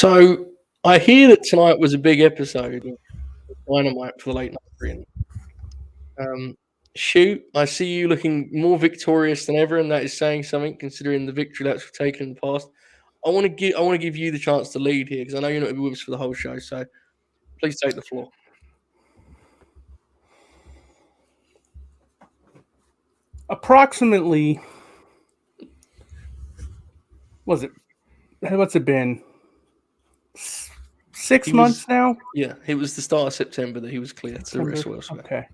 So I hear that tonight was a big episode of Dynamite for the late night screen. Shoot, I see you looking more victorious than ever, and that is saying something considering the victory laps we've taken in the past. I want to give you the chance to lead here because I know you're not going to be with us for the whole show. So please take the floor. Approximately, what's it been? 6 months now? Yeah, it was the start of September that he was cleared to wrestle elsewhere. Okay.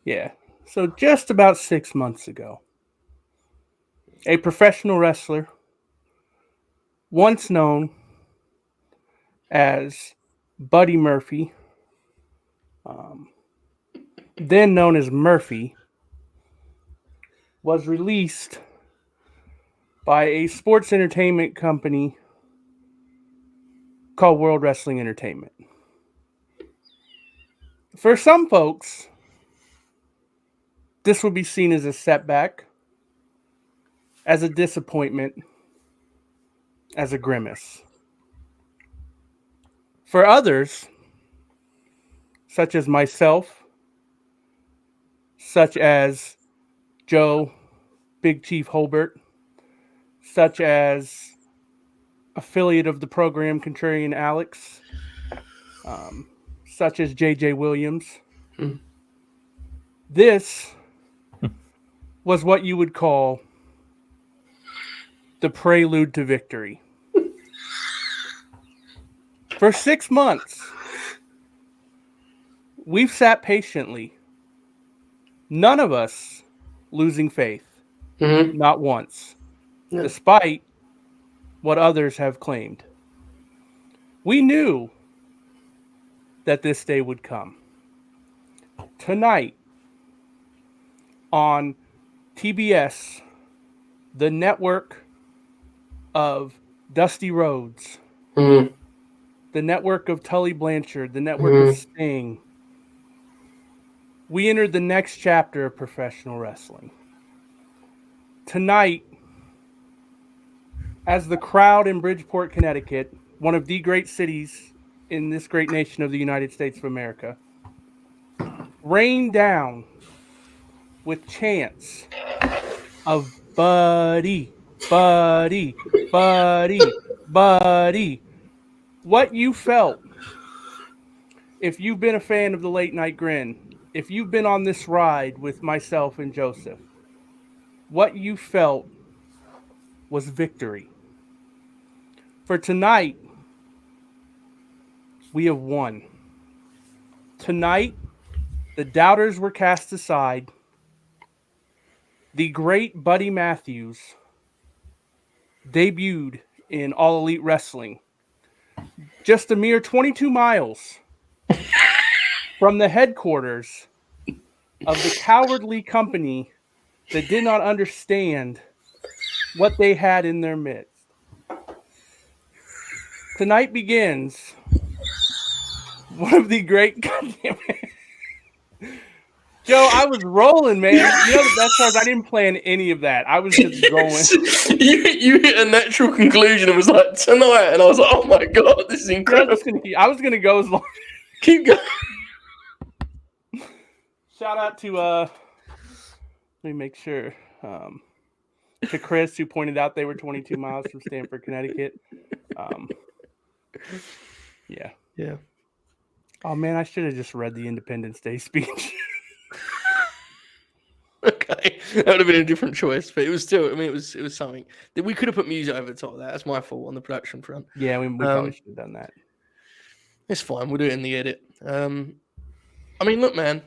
Yeah. So just about 6 months ago, a professional wrestler, once known as Buddy Murphy, then known as Murphy, was released by a sports entertainment company called World Wrestling Entertainment. For some folks, this would be seen as a setback, as a disappointment, as a grimace. For others, such as myself, such as Joe, Big Chief Holbert, such as affiliate of the program, Contrarian Alex, such as JJ Williams. This was what you would call the prelude to victory. For 6 months, we've sat patiently, none of us losing faith, not once, despite what others have claimed. We knew that this day would come. Tonight, on TBS, the network of Dusty Rhodes, the network of Tully Blanchard, the network of Sting, we entered the next chapter of professional wrestling. Tonight, as the crowd in Bridgeport, Connecticut, one of the great cities in this great nation of the United States of America, rained down with chants of Buddy, Buddy, Buddy, Buddy. What you felt, if you've been a fan of the Late Night Grin, if you've been on this ride with myself and Joseph, what you felt was victory. For tonight, we have won. Tonight, the doubters were cast aside. The great Buddy Matthews debuted in All Elite Wrestling, just a mere 22 miles from the headquarters of the cowardly company that did not understand what they had in their midst. Tonight begins one of the great... Goddamn it. Joe, I was rolling, man. You know the best part is I didn't plan any of that. I was just going. you hit a natural conclusion and was like, tonight. And I was like, oh my God, this is incredible. I was going to go as long. Keep going. Shout out to, let me make sure, to Chris, who pointed out they were 22 miles from Stamford, Connecticut. Yeah. Oh, man, I should have just read the Independence Day speech. Okay, that would have been a different choice, but it was still, I mean, it was something. We could have put music over the top of that. That's my fault on the production front. Yeah, we probably should have done that. It's fine. We'll do it in the edit. I mean, look, man.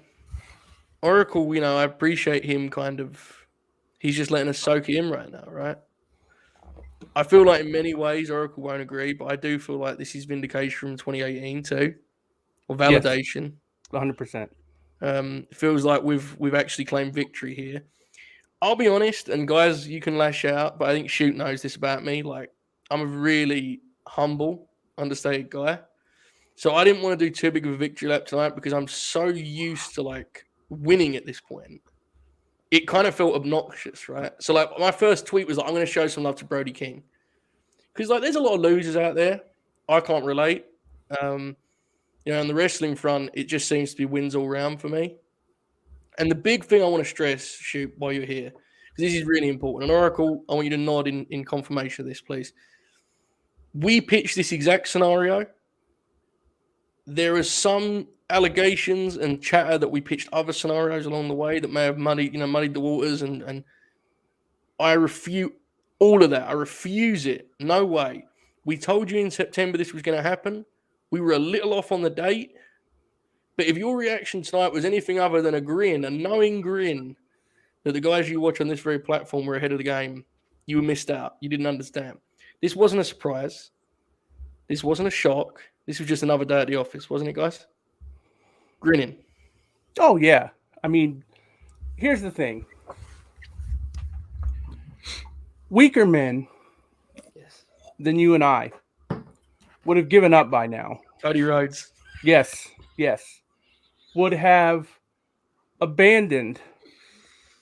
Oracle, I appreciate him he's just letting us soak it in right now, right? I feel like in many ways Oracle won't agree, but I do feel like this is vindication from 2018 too, or validation. Yes, 100%. Feels like we've actually claimed victory here. I'll be honest, and guys, you can lash out, but I think Shoot knows this about me. Like, I'm a really humble, understated guy. So I didn't want to do too big of a victory lap tonight because I'm so used to winning at this point. It kind of felt obnoxious, right? So my first tweet was I'm going to show some love to Brody King. Because there's a lot of losers out there. I can't relate. On the wrestling front, it just seems to be wins all round for me. And the big thing I want to stress, shoot, while you're here, because this is really important. And Oracle, I want you to nod in confirmation of this, please. We pitched this exact scenario. There are some allegations and chatter that we pitched other scenarios along the way that may have muddied the waters, and I refute all of that. I refuse it. No way. We told you in September this was going to happen. We were a little off on the date. But if your reaction tonight was anything other than a knowing grin, that the guys you watch on this very platform were ahead of the game, you were missed out. You didn't understand. This wasn't a surprise. This wasn't a shock. This was just another day at the office, wasn't it, guys? Grinning. Oh, yeah. I mean, here's the thing. Weaker men than you and I would have given up by now. Cody Rhodes. Yes. Would have abandoned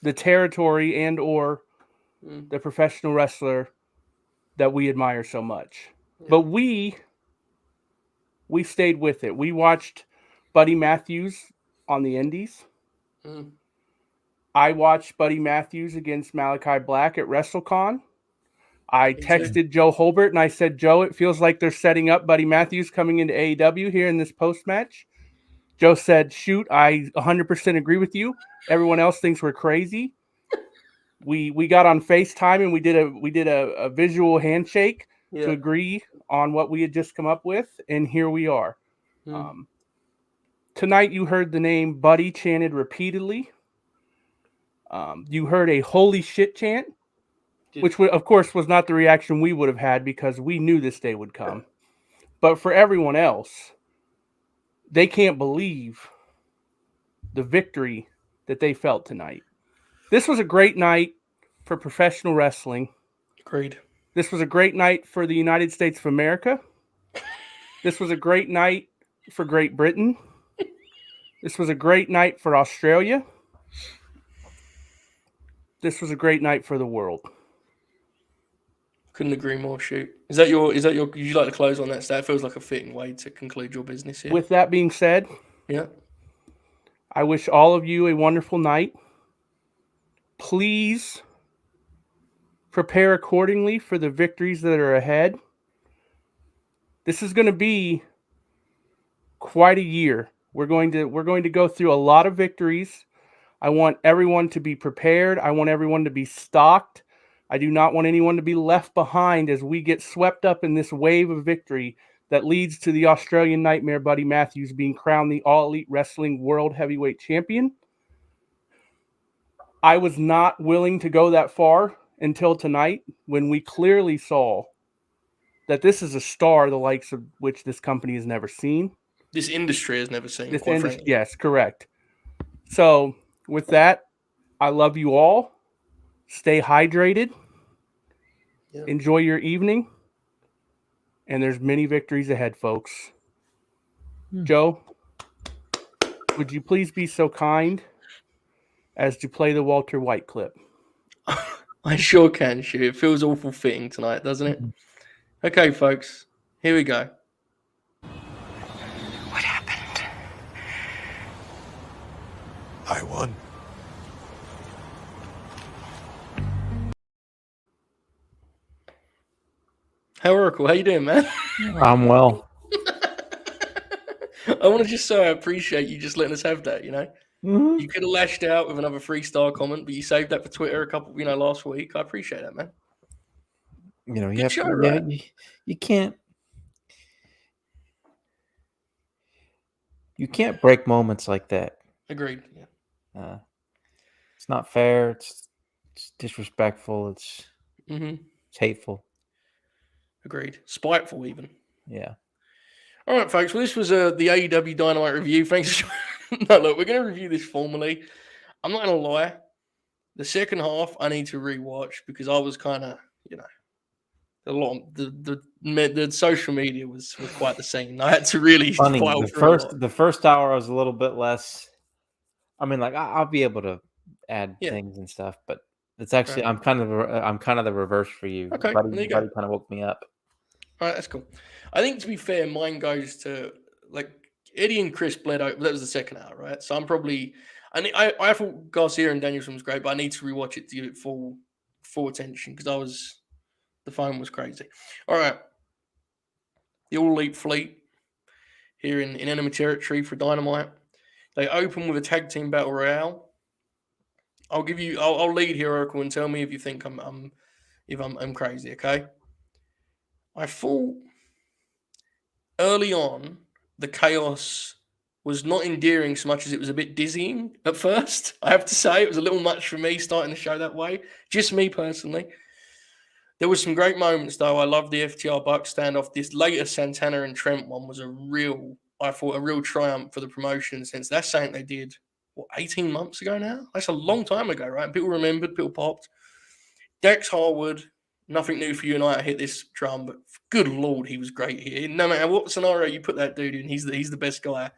the territory and or the professional wrestler that we admire so much. Yeah. But we stayed with it. We watched Buddy Matthews on the Indies. I watched Buddy Matthews against Malachi Black at WrestleCon. I texted Joe Holbert and I said, Joe, it feels like they're setting up Buddy Matthews coming into AEW here in this post-match. Joe said, shoot, I 100% agree with you. Everyone else thinks we're crazy. We got on FaceTime and we did a visual handshake to agree on what we had just come up with, and here we are. Tonight you heard the name Buddy chanted repeatedly. You heard a holy shit chant, which of course was not the reaction we would have had because we knew this day would come. But for everyone else, they can't believe the victory that they felt tonight. This was a great night for professional wrestling. Agreed. This was a great night for the United States of America. This was a great night for Great Britain. This was a great night for Australia. This was a great night for the world. Couldn't agree more, shoot. Is that your would you like to close on that? That feels like a fitting way to conclude your business here. With that being said, I wish all of you a wonderful night. Please prepare accordingly for the victories that are ahead. This is going to be quite a year. We're going to go through a lot of victories. I want everyone to be prepared. I want everyone to be stocked. I do not want anyone to be left behind as we get swept up in this wave of victory that leads to the Australian Nightmare Buddy Matthews being crowned the All Elite Wrestling World Heavyweight Champion. I was not willing to go that far until tonight when we clearly saw that this is a star the likes of which this company has never seen. This industry has never seen. Yes, correct. So with that, I love you all. Stay hydrated. Yep. Enjoy your evening. And there's many victories ahead, folks. Joe, would you please be so kind as to play the Walter White clip? I sure can, shoot. It feels awful fitting tonight, doesn't it? Okay, folks. Here we go. What happened? I won. Hey, Oracle, how you doing, man? I'm well. I want to just say I appreciate you just letting us have that, you know? Mm-hmm. You could have lashed out with another 3-star comment, but you saved that for Twitter last week. I appreciate that, man. You can't break moments like that. Agreed. Yeah. It's not fair. It's disrespectful. It's hateful. Agreed. Spiteful, even. Yeah. All right, folks. Well, this was the AEW Dynamite review. Thanks. No, look, we're going to review this formally. I'm not going to lie. The second half, I need to rewatch because I was kind of, the social media was quite the scene. I had to really funny. The first hour I was a little bit less. I mean, like I'll be able to add things and stuff, but it's actually I'm kind of the reverse for you. Okay, Buddy kind of woke me up. All right, that's cool. I think to be fair, mine goes to like Eddie and Chris Bledo. That was the second hour, right? So I'm probably. I thought Garcia and Danielson was great, but I need to rewatch it to give it full attention because the phone was crazy. All right, the All Elite Fleet here in enemy territory for Dynamite. They open with a tag team battle royale. I'll lead here, Oracle, and tell me if you think I'm crazy. Okay. I thought early on the chaos was not endearing so much as it was a bit dizzying at first. I have to say it was a little much for me starting the show that way. Just me personally. There was some great moments though. I love the FTR Bucks standoff. This later Santana and Trent one was a real triumph for the promotion since that's something they did 18 months ago now. That's a long time ago, right? People remembered, people popped. Dex Harwood, nothing new for you and I hit this drum, but good lord, he was great here. No matter what scenario you put that dude in, he's the best guy.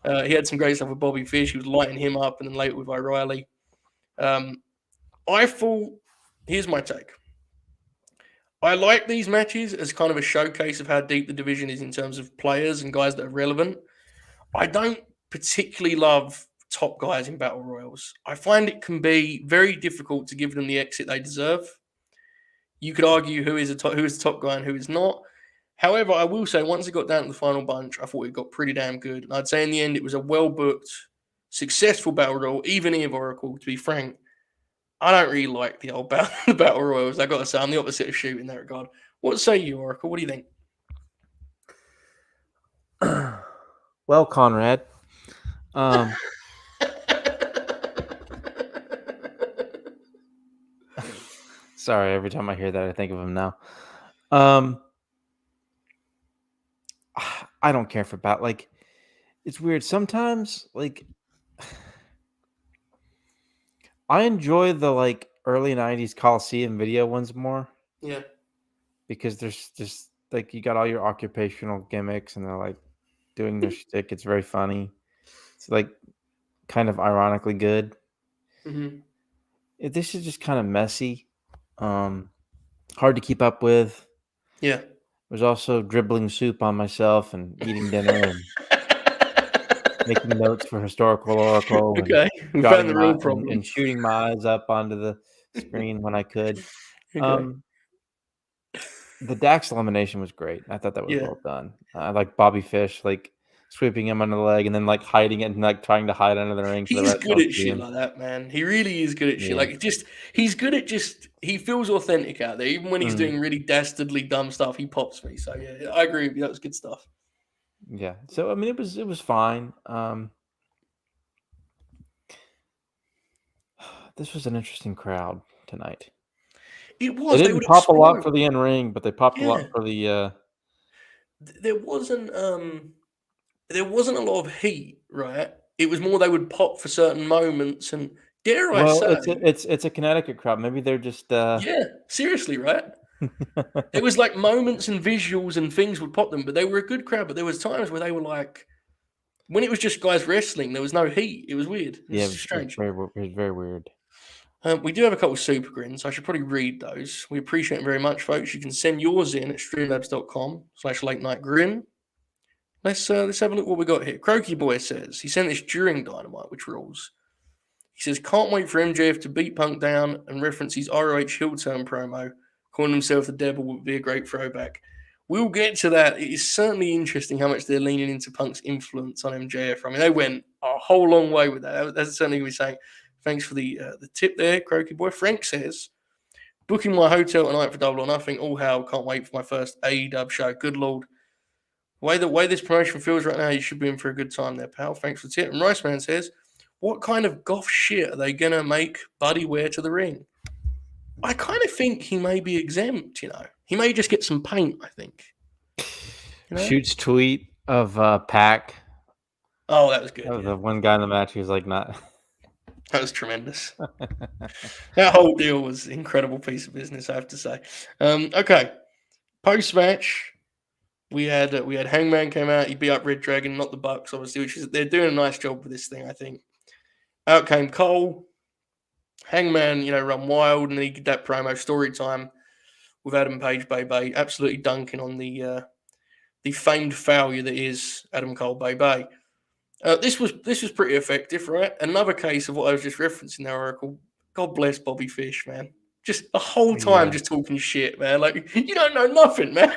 He had some great stuff with Bobby Fish. He was lighting him up, and then later with O'Reilly. I thought, here's my take. I like these matches as kind of a showcase of how deep the division is in terms of players and guys that are relevant. I don't particularly love top guys in battle royals. I find it can be very difficult to give them the exit they deserve. You could argue who is the top guy and who is not. However, I will say once it got down to the final bunch, I thought it got pretty damn good. And I'd say in the end, it was a well-booked, successful battle royal, even if Oracle, to be frank. I don't really like the old battle royals. I got to say, I'm the opposite of Shoot in that regard. What say you, Oracle? What do you think? Well, Conrad, sorry, every time I hear that, I think of him now. I don't care for like, it's weird. Sometimes, like, I enjoy the like early 90s Coliseum video ones more. Yeah. Because there's just like you got all your occupational gimmicks and they're like doing their shtick. It's very funny. It's like kind of ironically good. Mm-hmm. This is just kind of messy. Hard to keep up with. Yeah. There's also dribbling soup on myself and eating dinner and making notes for historical oracle. Okay, we found the real problem. And shooting my eyes up onto the screen when I could. Okay. The Dax elimination was great. I thought that was well done. I like Bobby Fish, like sweeping him under the leg and then like hiding it and like trying to hide under the ring. He's good at shit like that, man. He really is good at shit. Like he's good at he feels authentic out there. Even when he's doing really dastardly dumb stuff, he pops me. So yeah, I agree with you. That was good stuff. Yeah. So I mean, it was fine. This was an interesting crowd tonight. It was. They didn't pop a lot for the in ring, but they popped a lot for the. There wasn't a lot of heat, right? It was more they would pop for certain moments, and dare I say, it's a Connecticut crowd. Maybe they're just. Yeah, seriously, right? It was like moments and visuals and things would pop them, but they were a good crowd. But there was times where they were like, when it was just guys wrestling, there was no heat. It was weird. It was strange. It was very weird. We do have a couple of super grins. I should probably read those. We appreciate them very much, folks. You can send yours in at streamlabs.com/late-night-grin. Let's have a look what we got here. Croaky Boy says, he sent this during Dynamite, which rules. He says, can't wait for MJF to beat Punk down and reference his ROH heel turn promo. Calling himself the devil would be a great throwback. We'll get to that. It is certainly interesting how much they're leaning into Punk's influence on MJF. I mean, they went a whole long way with that. That's certainly what we're saying. Thanks for the tip there, Croaky Boy. Frank says, booking my hotel tonight for Double or Nothing. All hell, can't wait for my first AEW show. Good Lord. The way this promotion feels right now, you should be in for a good time there, pal. Thanks for the tip. And Rice Man says, what kind of goth shit are they going to make Buddy wear to the ring? I kind of think he may be exempt, you know. He may just get some paint, I think. You know? Shoot's tweet of Pac. Oh, that was good. The one guy in the match, he was like, not... That was tremendous. That whole deal was an incredible piece of business, I have to say. Okay. Post-match, we had Hangman came out. He beat up Red Dragon, not the Bucks, obviously, which is they're doing a nice job with this thing, I think. Out came Cole. Hangman, run wild, and he did that promo story time. with Adam Page Bay, absolutely dunking on the famed failure that is Adam Cole Bay. This was pretty effective, right? Another case of what I was just referencing there, Oracle. God bless Bobby Fish, man. Just the whole time just talking shit, man. Like, you don't know nothing, man.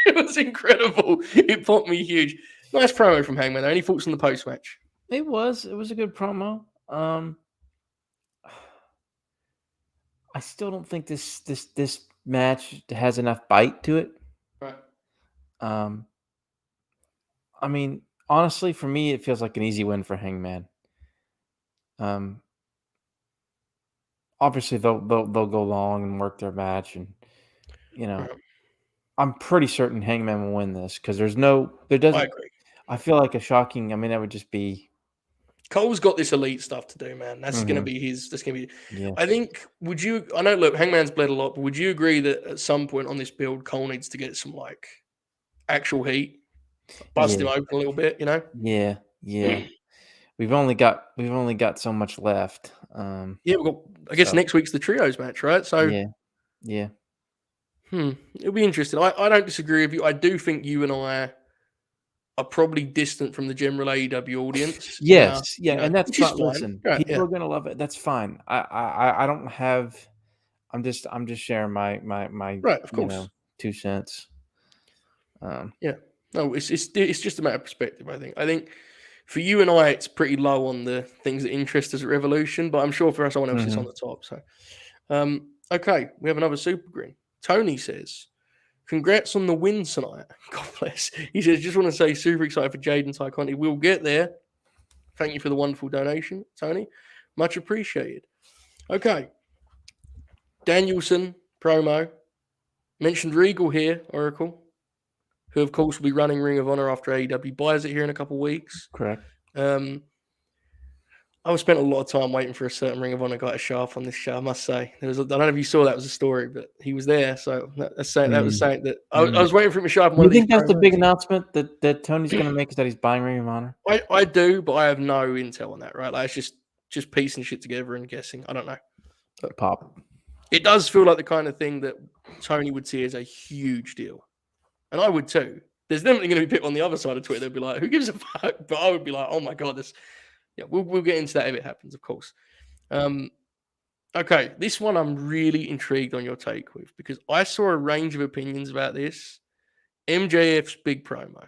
It was incredible. It popped me huge. Nice promo from Hangman. Any thoughts on the post-match? It was a good promo. I still don't think this match has enough bite to it. Right. I mean, honestly, for me, it feels like an easy win for Hangman. Obviously, they'll go long and work their match, and Right. I'm pretty certain Hangman will win this because there I doesn't. agree. I feel like a shocking. I mean, that would just be. Cole's got this elite stuff to do, man. That's going to be his. That's going to be. Yeah. I think. Would you? I know. Look, Hangman's bled a lot, but would you agree that at some point on this build, Cole needs to get some like actual heat, bust him open a little bit? You know. Yeah. We've only got so much left. Yeah, we've got. I guess next week's the trios match, right? So yeah. It'll be interesting. I don't disagree with you. I do think you and I are probably distant from the general AEW audience. Yes, and that's which is fine. fine. Listen, Right, people are gonna love it. That's fine. I don't have. I'm just sharing my right, of course. 2 cents. Yeah, no, it's just a matter of perspective. I think for you and I, it's pretty low on the things that interest us at Revolution, but I'm sure for someone else, it's on the top. So, okay, we have another super green. Tony says, "Congrats on the win tonight." God bless. He says, "Just want to say, super excited for Jade and Ty Conti. We'll get there. Thank you for the wonderful donation, Tony. Much appreciated." Okay, Danielson promo mentioned Regal here, Oracle, who of course will be running Ring of Honor after AEW buys it here in a couple of weeks. Correct. I spent a lot of time waiting for a certain Ring of Honor guy to show up on this show. I must say, I don't know if you saw that was a story, but he was there. So that was saying that I was waiting for him to show up. You think that's the big announcement that Tony's going to make is that he's buying Ring of Honor? I do, but I have no intel on that. Right, like it's just piecing shit together and guessing. I don't know. Pop. It does feel like the kind of thing that Tony would see as a huge deal, and I would too. There's definitely going to be people on the other side of Twitter that'll be like, "Who gives a fuck?" But I would be like, "Oh my god, this." Yeah, we'll get into that if it happens, of course. Okay, this one I'm really intrigued on your take with because I saw a range of opinions about this. MJF's big promo.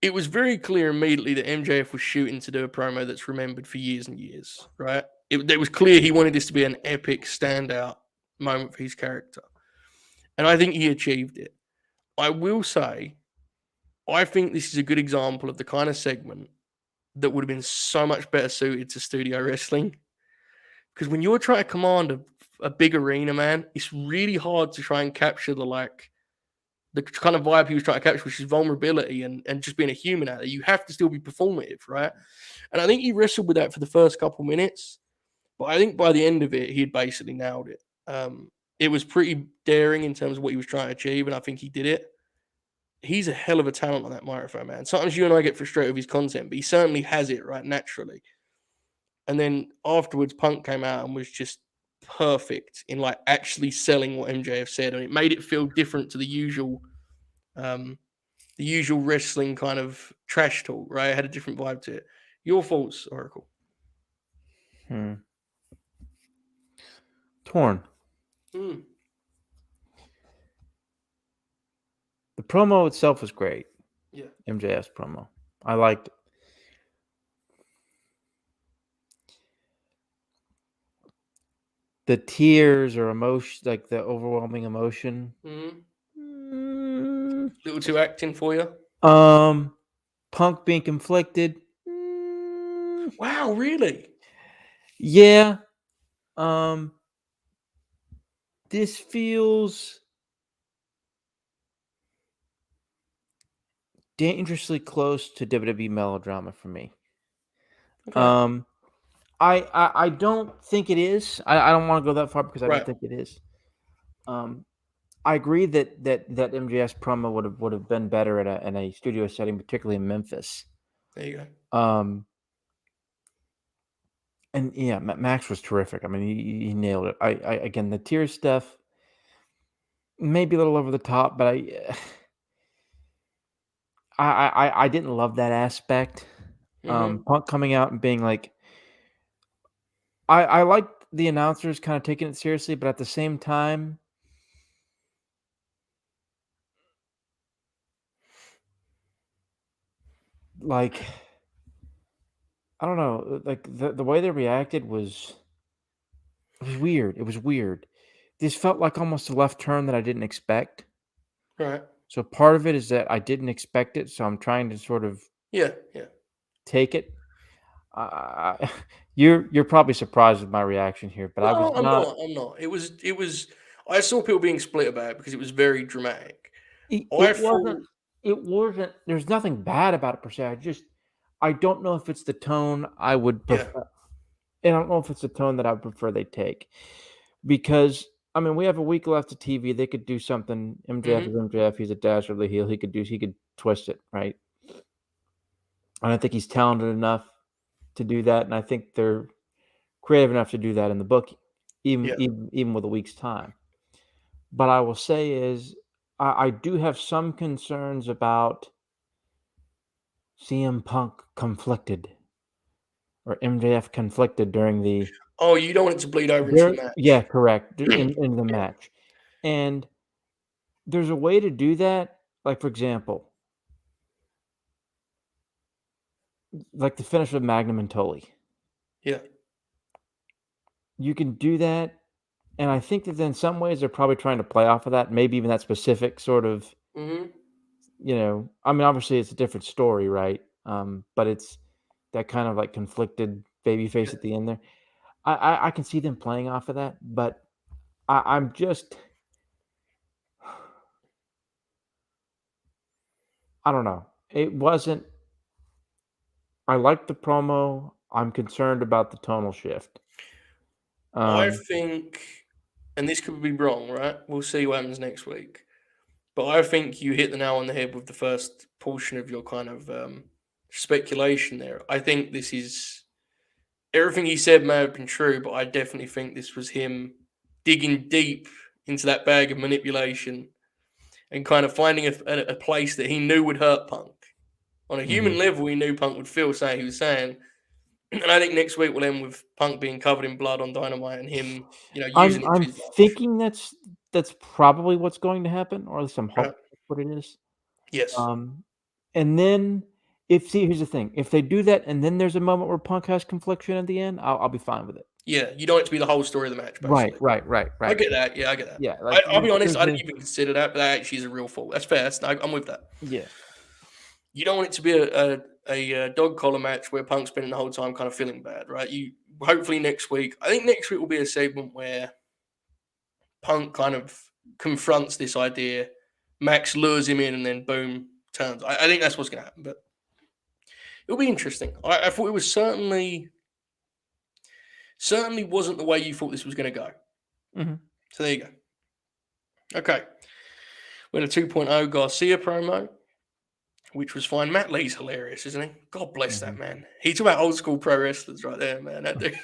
It was very clear immediately that MJF was shooting to do a promo that's remembered for years and years, right? It was clear he wanted this to be an epic standout moment for his character. And I think he achieved it. I will say, I think this is a good example of the kind of segment that would have been so much better suited to studio wrestling. Because when you're trying to command a big arena, man, it's really hard to try and capture the kind of vibe he was trying to capture, which is vulnerability and just being a human out there. You have to still be performative, right? And I think he wrestled with that for the first couple minutes. But I think by the end of it, he had basically nailed it. It was pretty daring in terms of what he was trying to achieve, and I think he did it. He's a hell of a talent on that microphone, man. Sometimes you and I get frustrated with his content, but he certainly has it right naturally. And then afterwards, Punk came out and was just perfect in like actually selling what MJF said, and it made it feel different to the usual wrestling kind of trash talk, right? It had a different vibe to it. Your thoughts, Oracle? Torn. The promo itself was great. Yeah. MJF's promo. I liked it. The tears or emotion, like the overwhelming emotion. Little too acting for you? Punk being conflicted. Wow, really? Yeah. This feels dangerously close to WWE melodrama for me. Okay. I don't think it is. I don't want to go that far because I don't think it is. I agree that MJF's promo would have been better in a studio setting, particularly in Memphis. There you go. And yeah, Max was terrific. I mean, he nailed it. I again, the tear stuff. maybe a little over the top, but I didn't love that aspect. Punk coming out and being like, I liked the announcers kind of taking it seriously, but at the same time, like, I don't know, like the way they reacted was weird. It was weird. This felt like almost a left turn that I didn't expect. Right. So part of it is that I didn't expect it, so I'm trying to sort of Yeah. take it. You're probably surprised with my reaction here, but I was No, I'm not. not. I'm not. It was. I saw people being split about it because it was very dramatic. It, I it thought, wasn't. It wasn't. There's nothing bad about it per se. I don't know if it's the tone I would yeah, prefer. And I don't know if it's the tone that I would prefer they take, because I mean we have a week left of TV. They could do something. MJF is MJF. He's a dastardly heel. He could twist it right. And I think he's talented enough to do that, and I think they're creative enough to do that in the book, yeah. even with a week's time. But I will say is I do have some concerns about CM Punk conflicted or MJF conflicted during the Oh, you don't want it to bleed over into the yeah, match. correct, in the match. And there's a way to do that, like, for example, like the finish with Magnum and Tully. Yeah. You can do that, and I think that in some ways they're probably trying to play off of that, maybe even that specific sort of, I mean, obviously it's a different story, right? But it's that kind of like conflicted babyface Yeah. at the end there. I can see them playing off of that, but I'm just I don't know. It wasn't. I liked the promo. I'm concerned about the tonal shift. I Um, think, and this could be wrong, right? We'll see what happens next week. But I think you hit the nail on the head with the first portion of your kind of speculation there. I think this is everything he said may have been true, but I definitely think this was him digging deep into that bag of manipulation and kind of finding a place that he knew would hurt Punk. On a human mhm. level, he knew Punk would feel saying he was saying. And I think next week will end with Punk being covered in blood on Dynamite and him, using it to I'm his advantage. thinking that's probably what's going to happen, or at least I'm Right? hoping that's what it is. Yes. Um, and then here's the thing, if they do that, and then there's a moment where Punk has confliction at the end, I'll be fine with it. Yeah, you don't want it to be the whole story of the match, Right, basically. right, right, I right. get that. Yeah, I get that. Yeah, like I'll be honest, I there's didn't even consider that, but that actually is a real fault. That's fair. I'm with that. yeah. You don't want it to be a dog collar match where Punk's spending the whole time kind of feeling bad, right? You hopefully next week. I think next week will be a segment where Punk kind of confronts this idea. Max lures him in, and then boom, turns. I think that's what's going to happen, but it'll be interesting. I thought it was certainly wasn't the way you thought this was going to go. Mhm. So there you go. Okay. We had a 2.0 Garcia promo, which was fine. Matt Lee's hilarious, isn't he? God bless that Mhm. man. He's about old school pro wrestlers right there, man. That dude,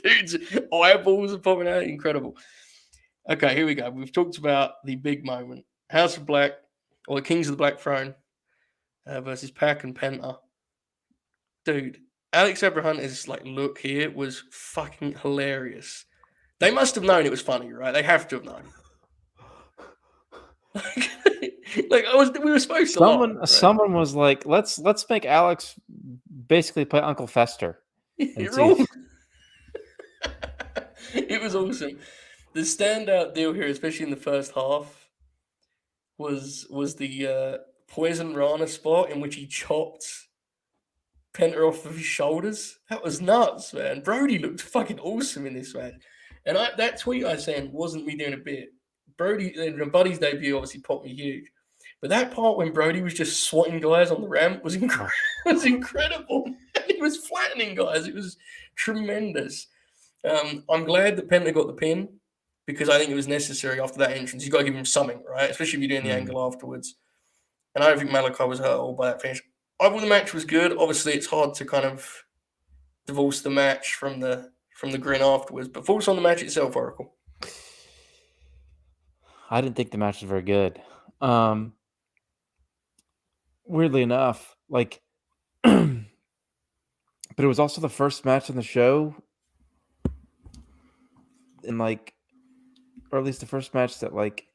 dude's eyeballs are popping out. Incredible. Okay, here we go. We've talked about the big moment. House of Black, or the Kings of the Black Throne versus Pac and Penta. Dude, Alex Abrahantes' look here was fucking hilarious. They must have known it was funny, right? They have to have known. We were supposed to laugh. Right? Someone was like, let's make Alex basically play Uncle Fester. It was awesome. The standout deal here, especially in the first half, was the Poison Rana spot in which he chopped Penta off of his shoulders. That was nuts, man. Brody looked fucking awesome in this match. And that tweet I sent wasn't me doing a bit. Brody, Buddy's debut obviously popped me huge. But that part when Brody was just swatting guys on the ramp was incredible. He was flattening guys. It was tremendous. I'm glad that Penta got the pin because I think it was necessary after that entrance. You got to give him something, right? Especially if you're doing the angle afterwards. And I don't think Malachi was hurt all by that finish. I thought the match was good. Obviously, it's hard to kind of divorce the match from the grin afterwards. But thoughts on the match itself, Oracle? I didn't think the match was very good. Weirdly enough, like, but it was also the first match on the show, and like, or at least the first match that like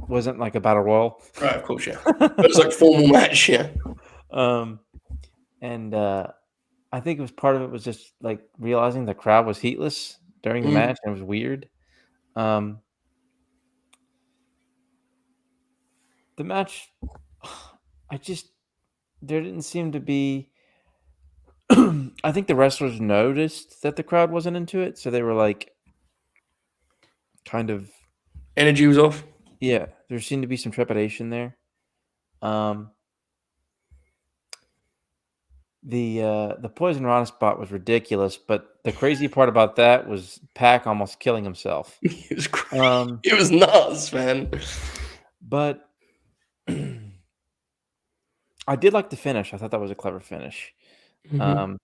wasn't like a battle royal. Right, of course, yeah. But it's like formal match, yeah. And I think it was part of it was just like realizing the crowd was heatless during the match, and it was weird. The match, there didn't seem to be. I think the wrestlers noticed that the crowd wasn't into it, so they were like, kind of energy was off. Yeah, there seemed to be some trepidation there. The Poison Rana spot was ridiculous, but the crazy part about that was Pac almost killing himself. It was crazy. It was nuts, man. But I did like the finish. I thought that was a clever finish. Mm-hmm.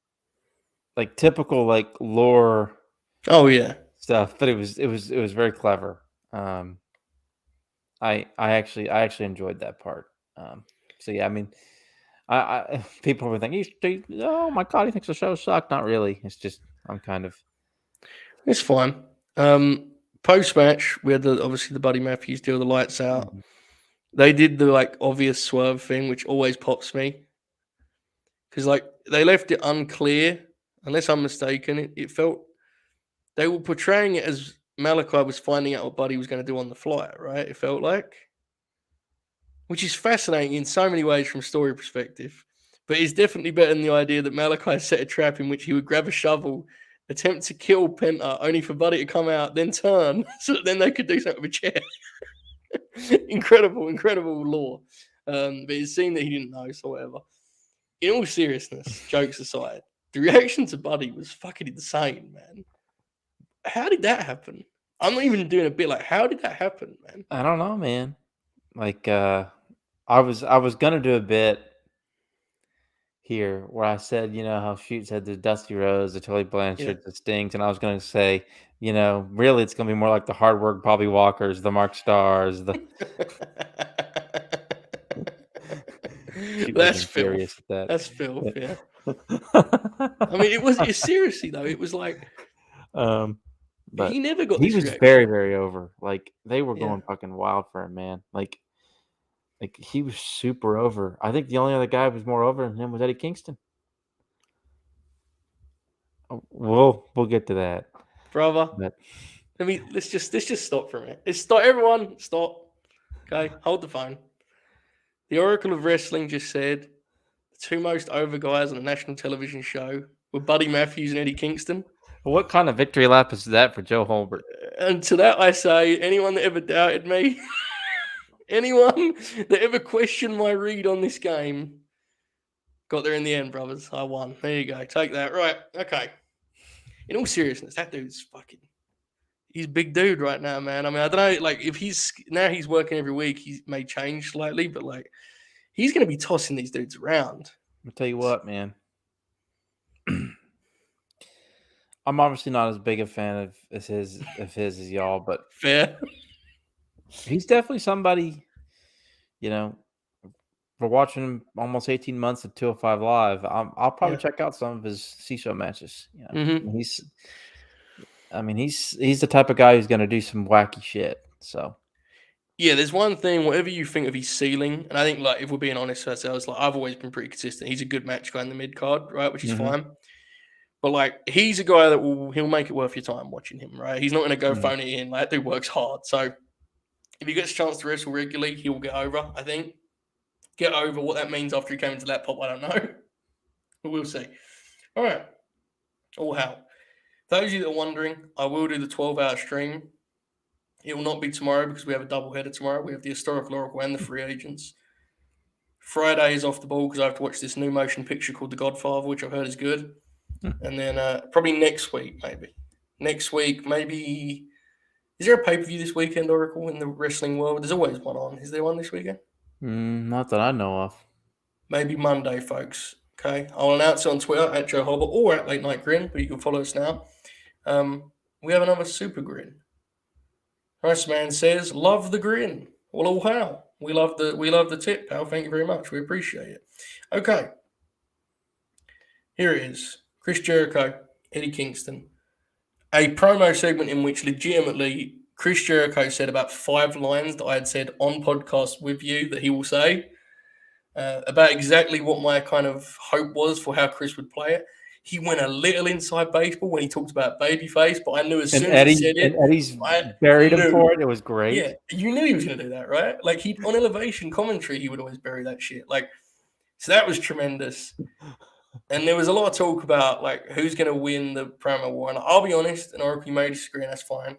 Like typical like lore. Oh yeah, stuff, but it was very clever. I actually enjoyed that part. So yeah, I mean, I people were thinking, oh my god, he thinks the show sucked. Not really. It's just I'm kind of. It's fine. Post match, we had obviously the Buddy Matthews deal, the lights out. Mhm. They did the like obvious swerve thing, which always pops me because like they left it unclear, unless I'm mistaken. It felt they were portraying it as Malachi was finding out what Buddy was going to do on the fly, right? It felt like, which is fascinating in so many ways from story perspective. But it's definitely better than the idea that Malachi set a trap in which he would grab a shovel, attempt to kill Penta, only for Buddy to come out, then turn, so that then they could do something with a chair. incredible lore. But it seemed that he didn't know, so whatever. In all seriousness, jokes aside, the reaction to Buddy was fucking insane, man. How did that happen? I'm not even doing a bit like, how did that happen, man? I don't know, man. Like, I was gonna do a bit here where I said, how Shoot said the Dusty Rose, the Tully Blanchard, the Stings, and I was gonna say, really it's gonna be more like the hard work Bobby Walkers, the Mark Stars, the. That's filth. That's filth. Yeah. I mean, it's seriously though. It was like, but he never got. He was reaction. very, very over. Like they were going fucking wild for him, man. Like he was super over. I think the only other guy who was more over than him was Eddie Kingston. We'll get to that, brother. But, let's just stop for a minute. Let's stop, everyone. Stop. Okay, hold the phone. The Oracle of Wrestling just said the two most over guys on a national television show were Buddy Matthews and Eddie Kingston. What kind of victory lap is that for Joe Holbert? And to that I say, anyone that ever doubted me, anyone that ever questioned my read on this game, got there in the end, brothers. I won. There you go. Take that. Right. Okay. In all seriousness, that dude's he's a big dude right now, man. I mean, I don't know, like, if he's working every week, he may change slightly, but like, he's going to be tossing these dudes around. I'll tell you what, man. I'm obviously not as big a fan of his as y'all, but fair. He's definitely somebody, for watching him almost 18 months at 205 Live. I'll probably check out some of his C-show matches. He's the type of guy who's going to do some wacky shit. So, yeah, there's one thing. Whatever you think of his ceiling, and I think, like, if we're being honest with ourselves, like, I've always been pretty consistent. He's a good match guy in the mid card, right? Which is fine. But like, he's a guy that he'll make it worth your time watching him, right? He's not going to go phone it in. Like, that dude works hard. So if he gets a chance to wrestle regularly, he'll get over, I think. Get over what that means after he came into that pop, I don't know. But we'll see. All right. All hell. Those of you that are wondering, I will do the 12-hour stream. It will not be tomorrow because we have a doubleheader tomorrow. We have the Historical Oracle and the Free Agents. Friday is off the ball because I have to watch this new motion picture called The Godfather, which I've heard is good. And then probably next week, maybe. Next week, maybe. Is there a pay-per-view this weekend, Oracle, in the wrestling world? There's always one on. Is there one this weekend? Not that I know of. Maybe Monday, folks. Okay. I'll announce it on Twitter at Joe Hobble or at Late Night Grin, but you can follow us now. We have another Super Grin. Nice man says, love the grin. Well, oh how. We love the tip, pal. Thank you very much. We appreciate it. Okay. Here it is. Chris Jericho, Eddie Kingston. A promo segment in which legitimately Chris Jericho said about 5 lines that I had said on podcast with you that he will say about exactly what my kind of hope was for how Chris would play it. He went a little inside baseball when he talked about babyface, but I knew as soon as he said it, Eddie's I buried him knew. for it. It was great. Yeah, you knew he was going to do that, right? Like he on Elevation commentary, he would always bury that shit. Like, so that was tremendous. And there was a lot of talk about like who's going to win the promo war. And I'll be honest, and Oracle, you may disagree, and that's fine.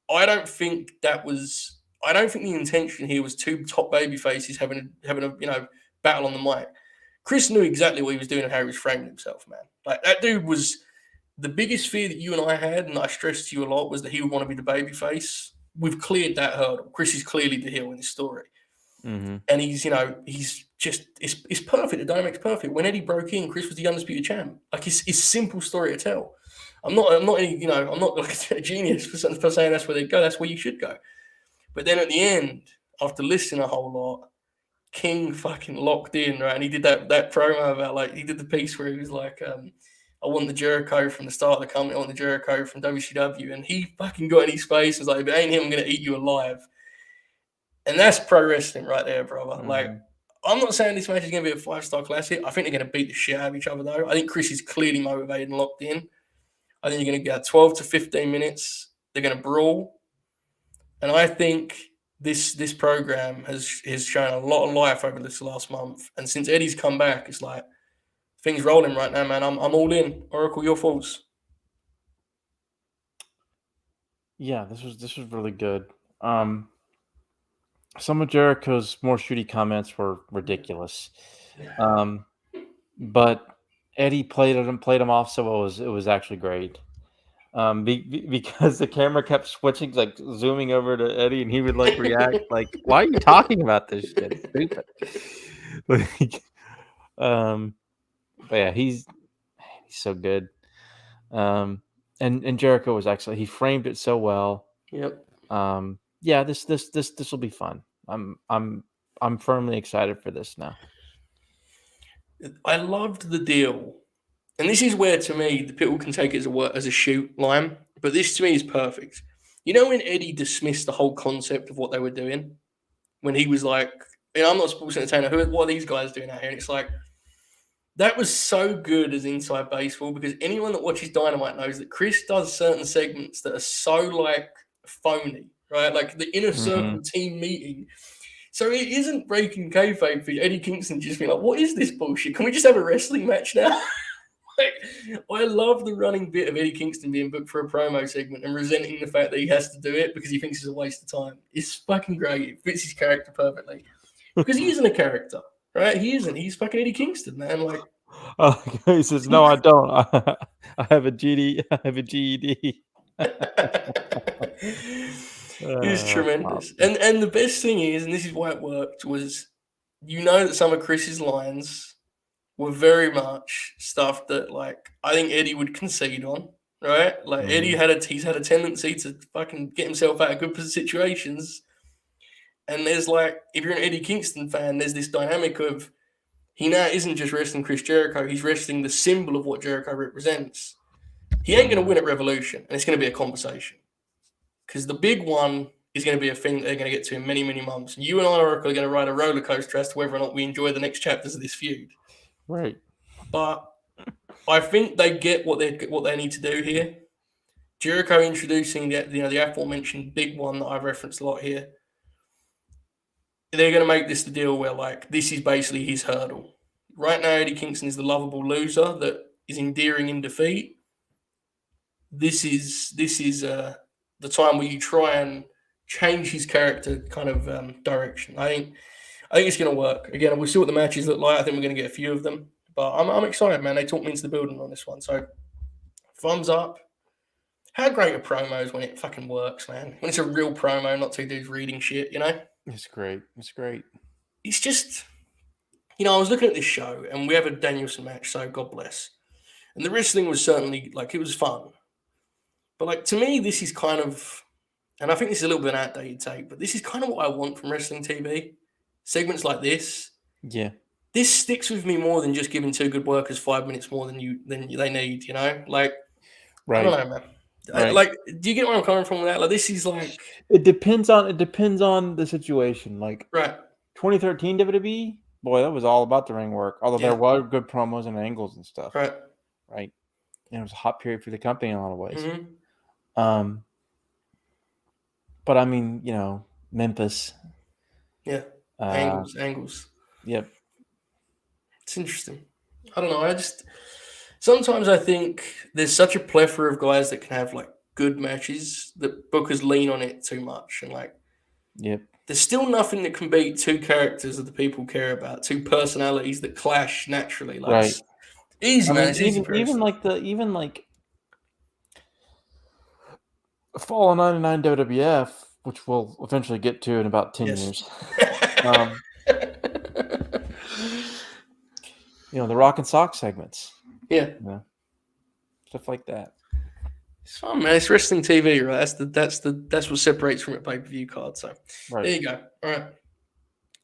I don't think the intention here was 2 top baby faces having a battle on the mic. Chris knew exactly what he was doing and how he was framing himself, man. Like that dude was the biggest fear that you and I had, and I stressed to you a lot, was that he would want to be the baby face. We've cleared that hurdle. Chris is clearly the heel in this story. Mm-hmm. And he's just it's perfect. The dynamic's perfect. When Eddie broke in, Chris was the undisputed champ. Like it's simple story to tell. I'm not like a genius for saying that's where they go. That's where you should go. But then at the end, after listening a whole lot, King fucking locked in, right? And he did that promo about like he did the piece where he was like, I want the Jericho from the start of the company, I want the Jericho from WCW, and he fucking got in his face and was like, if it ain't him, I'm gonna eat you alive. And that's pro wrestling right there, brother. Mm-hmm. Like, I'm not saying this match is going to be a 5-star classic. I think they're going to beat the shit out of each other, though. I think Chris is clearly motivated and locked in. I think you're going to get 12 to 15 minutes. They're going to brawl. And I think this program has shown a lot of life over this last month. And since Eddie's come back, it's like things rolling right now, man. I'm all in. Oracle, your thoughts? Yeah, this was really good. Some of Jericho's more shooty comments were ridiculous, but Eddie played him off so well. It was actually great. Because the camera kept switching, like zooming over to Eddie, and he would like react like, "Why are you talking about this shit? It's stupid." But yeah, he's so good. And Jericho was excellent. He framed it so well. Yep. Yeah, this will be fun. I'm firmly excited for this now. I loved the deal. And this is where, to me, the people can take it as a shoot line, but this to me is perfect. You know when Eddie dismissed the whole concept of what they were doing? When he was like, I'm not a sports entertainer, what are these guys doing out here? And it's like, that was so good as inside baseball, because anyone that watches Dynamite knows that Chris does certain segments that are so like phony, right? Like the inner circle team meeting. So it isn't breaking kayfabe for Eddie Kingston just being like, what is this bullshit? Can we just have a wrestling match now? Like, I love the running bit of Eddie Kingston being booked for a promo segment and resenting the fact that he has to do it because he thinks it's a waste of time. It's fucking great. It fits his character perfectly. Because he isn't a character, right? He isn't. He's fucking Eddie Kingston, man. Like, he says, "No, I don't. I have a GD. I have a GED." It's tremendous. And the best thing is, and this is why it worked, was that some of Chris's lines were very much stuff that, like, I think Eddie would concede on, right? Like, Eddie he's had a tendency to fucking get himself out of good situations. And there's, like, if you're an Eddie Kingston fan, there's this dynamic of he now isn't just wrestling Chris Jericho, he's wrestling the symbol of what Jericho represents. He ain't going to win at Revolution, and it's going to be a conversation. Because the big one is going to be a thing that they're going to get to in many, many months. And you and I are going to ride a roller coaster as to whether or not we enjoy the next chapters of this feud. Right. But I think they get what they need to do here. Jericho introducing the aforementioned big one that I've referenced a lot here. They're going to make this the deal where, like, this is basically his hurdle. Right now, Eddie Kingston is the lovable loser that is endearing in defeat. This is the time where you try and change his character kind of direction. I think it's going to work. Again, we'll see what the matches look like. I think we're going to get a few of them. But I'm excited, man. They talked me into the building on this one. So, thumbs up. How great a promo is when it fucking works, man. When it's a real promo, not 2 dudes reading shit, you know? It's great. It's great. It's just, I was looking at this show, and we have a Danielson match, so God bless. And the wrestling was certainly, like, it was fun. But, like, to me, this is kind of and I think this is a little bit of an outdated take, but this is kind of what I want from wrestling TV. Segments like this. Yeah. This sticks with me more than just giving two good workers 5 minutes more than they need, you know? Like, Right. I don't know, man. Right. Like, do you get where I'm coming from with that? Like, this is like... It depends on the situation. Like, Right. 2013 WWE, boy, that was all about the ring work. Although there were good promos and angles and stuff. Right. Right. And it was a hot period for the company in a lot of ways. Mm-hmm. But I mean, Memphis. Yeah. Angles. Yep. It's interesting. I don't know. Sometimes I think there's such a plethora of guys that can have like good matches that bookers lean on it too much. And like, yep. There's still nothing that can beat two characters that the people care about, two personalities that clash naturally. Like, right. Easy, man. It's easy even like Fall of 99 WWF, which we'll eventually get to in about 10 years. The Rock and Sock segments. Yeah. Stuff like that. It's fun, man. It's wrestling TV, right? That's what separates from a pay-per-view card. So There you go. All right.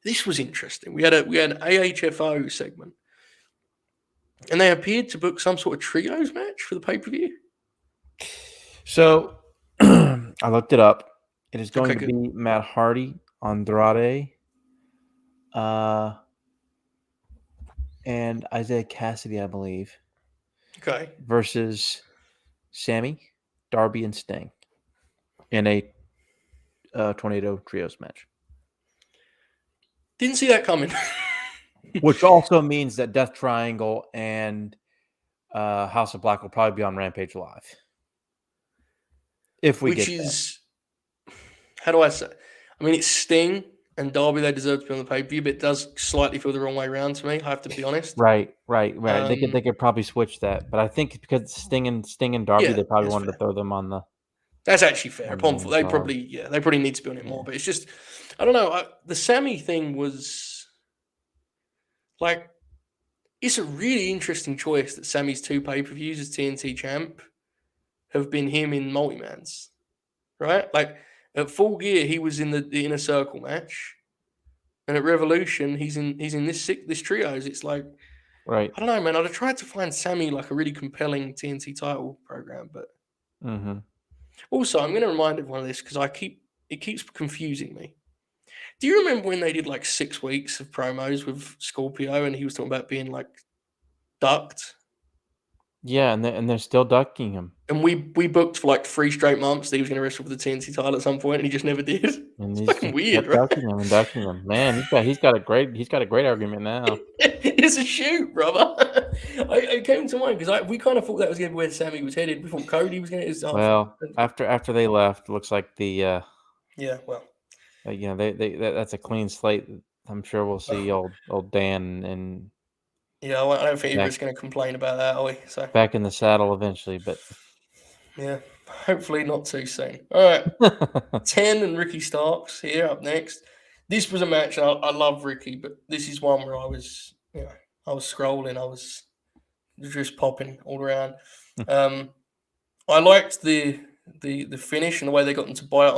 This was interesting. We had an AHFO segment. And they appeared to book some sort of trios match for the pay-per-view. So I looked it up. It is going to be Matt Hardy, Andrade, and Isaiah Cassidy, I believe. Okay. Versus Sammy, Darby, and Sting in a Tornado Trios match. Didn't see that coming. Which also means that Death Triangle and House of Black will probably be on Rampage Live. If we get that. How do I say? I mean, it's Sting and Darby. They deserve to be on the pay-per-view, but it does slightly feel the wrong way around to me. I have to be honest. Right. They could probably switch that, but I think because Sting and Darby, they probably wanted to throw them on the. That's actually fair. They probably need to be on it more, but it's just, I don't know. The Sammy thing was like, it's a really interesting choice that Sammy's two pay-per-views as TNT champ have been him in multi-mans, right? Like at Full Gear, he was in the Inner Circle match, and at Revolution, he's in this trios. It's like, right. I don't know, man. I'd have tried to find Sammy like a really compelling TNT title program, but also I'm going to remind everyone of this because it keeps confusing me. Do you remember when they did like 6 weeks of promos with Scorpio and he was talking about being like ducked? Yeah, and they're still ducking him. And we booked for like 3 straight months that he was going to wrestle for the TNT title at some point, and he just never did. And it's fucking weird, right? Ducking him. Man, he's got a great argument now. It's a shoot, brother. It came to mind because we kind of thought that was going to be where Sammy was headed. We thought Cody was going to. Well, after they left, it looks like the. That's a clean slate. I'm sure we'll see old Dan and. Yeah, I don't think you're just going to complain about that, are we? So back in the saddle eventually, but yeah, hopefully not too soon. All right, 10 and Ricky Starks here up next. This was a match. I love Ricky, but this is one where I was scrolling, I was just popping all around. I liked the finish and the way they got them to buy it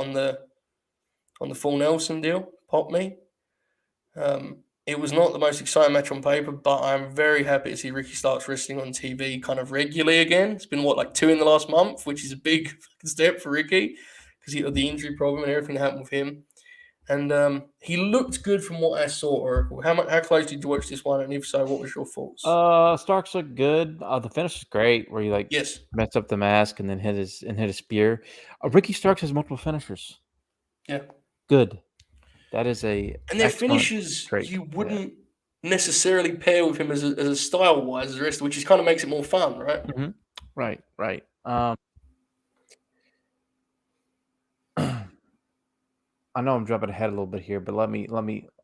on the Full Nelson deal. Pop me. It was not the most exciting match on paper, but I'm very happy to see Ricky Starks wrestling on TV kind of regularly again. It's been 2 in the last month, which is a big step for Ricky because he had the injury problem and everything that happened with him. And he looked good from what I saw, Oracle. How close did you watch this one? And if so, what was your thoughts? Starks looked good. The finish is great, where he messed up the mask and then hit a spear. Ricky Starks has multiple finishers. Yeah, good. That is and their finishes you wouldn't necessarily pair with him as a style wise as the rest, which kind of makes it more fun, right? Mm-hmm. Right. I know I'm jumping ahead a little bit here, but let me.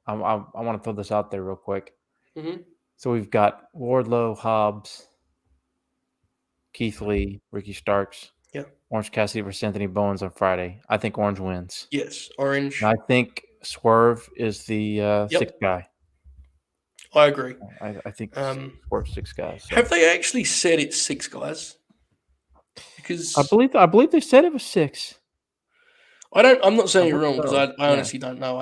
I want to throw this out there real quick. Mm-hmm. So we've got Wardlow, Hobbs, Keith Lee, Ricky Starks. Yeah. Orange Cassidy versus Anthony Bowens on Friday. I think Orange wins. Yes, Orange. And I think Swerve is the sixth guy. I agree. I think Swerve's 6 guys. So. Have they actually said it's 6 guys? Because I believe they said it was 6. I'm not saying I you're hope wrong because so. I Yeah. honestly don't know.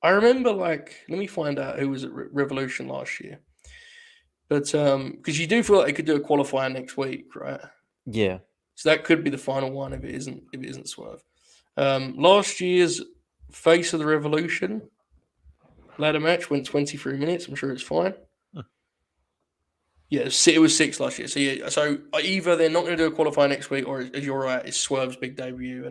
I remember let me find out who was at Revolution last year. But because you do feel like they could do a qualifier next week, right? Yeah. So that could be the final one if it isn't Swerve. Last year's Face of the Revolution ladder match went 23 minutes. I'm sure it's fine. Yeah, it was 6 last year. So yeah, so either they're not going to do a qualifier next week, or as you're right, it's Swerve's big debut.